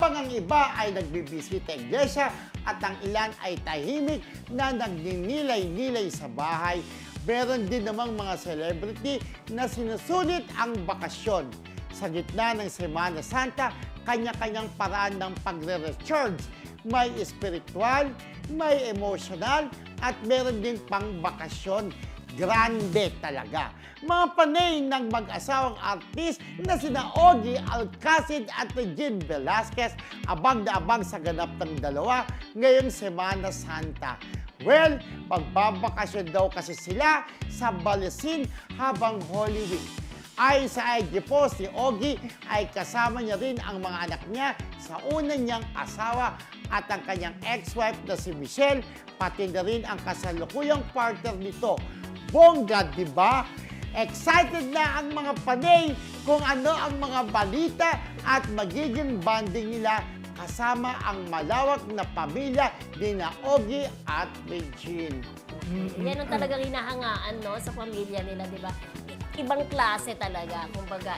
Habang ang iba ay nagbibisita iglesia at ang ilan ay tahimik na nagninilay-nilay sa bahay, meron din namang mga celebrity na sinusulit ang bakasyon. Sa gitna ng Semana Santa, kanya-kanyang paraan ng pagre-recharge. May spiritual, may emotional, at meron din pang bakasyon. Grande talaga. Mga panay ng mag-asawang artist na sina Ogie Alcacid at Regine Velasquez abang na abang sa ganap ng dalawa ngayong Semana Santa. Well, magbabakasyon daw kasi sila sa Balesin habang Holy Week. Ayon sa IG post ni Ogie ay kasama niya rin ang mga anak niya sa una niyang asawa at ang kanyang ex-wife na si Michelle, pati na rin ang kasalukuyang partner nito. Bongga, di ba? Excited na ang mga panay kung ano ang mga balita at magiging bonding nila kasama ang malawak na pamilya ni na Ogie at Regine. Yan ang talagang hinahangaan, no, sa pamilya nila, di ba? Ibang klase talaga. Kumbaga,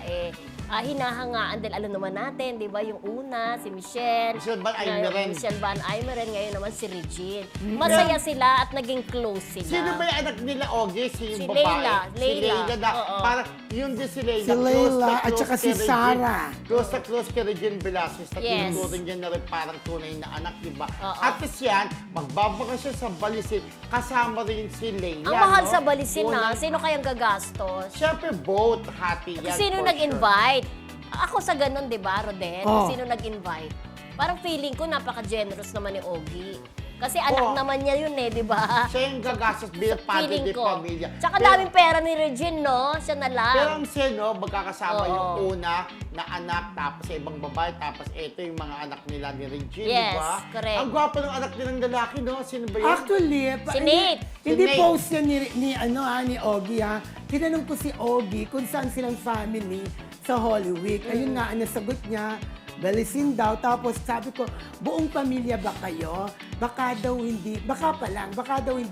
hinahangaan dahil alam naman natin, di ba, yung una, si Michelle. Michelle Van Aymeren. Michelle Van Aymeren, ngayon naman si Regine. Masaya sila at naging close sila. Sino ba yung anak nila, Ogie? Si babae? Leila. Si Leila na, Oo. parang yun din si Leila. Si Leila Close at saka kay si Regine. Sarah. Close na close kay Regine Velasquez. At Yes. tinuturin niya na rin parang tunay na anak, di ba? Oo. At least yan, magbabaka siya sa Balisin, kasama rin si Leila. Ang mahal no? sa Balisin, Unang- Sino kayang gagastos? Siyempre, both happy yan. Sino for nag-invite? Ako sa ganun, di ba, Rodel? Oh. Sino nag-invite? Parang feeling ko napaka-generous naman ni Ogie. Kasi anak naman niya yun di ba? Siya yung gagastos bilang padre Feeling de ko. pamilya. Tsaka daming pera ni Regine, no? Siya na lang. Pero ang seno, magkakasama Oo. yung una na anak, tapos sa ibang babae, tapos ito yung mga anak nila ni Regine, Yes, di ba? correct. Ang gwapo ng anak nilang lalaki, no? Sino ba yun? Actually, Si Nate. Hindi Si Nate. post yan ni Ogie, ha. Tinanong ko si Ogie kung saan silang family sa Holy Week. Ayun nga, ang nasagot niya, Balisin daw. Tapos sabi ko, buong pamilya ba kayo? Baka daw hindi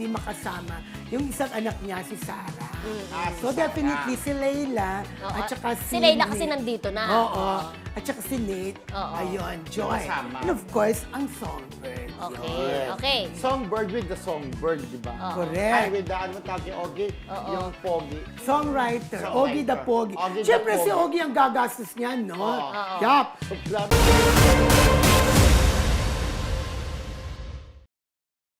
makasama yung isang anak niya, si Sarah. So definitely si Leila Oo. at saka Si si Leila kasi Nate. nandito na. Oo. At saka si Nate. Oo. Ayun, Joy. Kasama. And of course, ang Songbird. Okay, Yes. okay. Songbird with the songbird, di ba? Oo. Correct. Ay, with the, ano tawag kay Ogie? Oo. Yung pogi. Songwriter, Songwriter. Ogie the Pogi. Ogie the Siyempre si Pogi. Ogie ang gagastos niyan, no? Oo. Yup. So, grabe.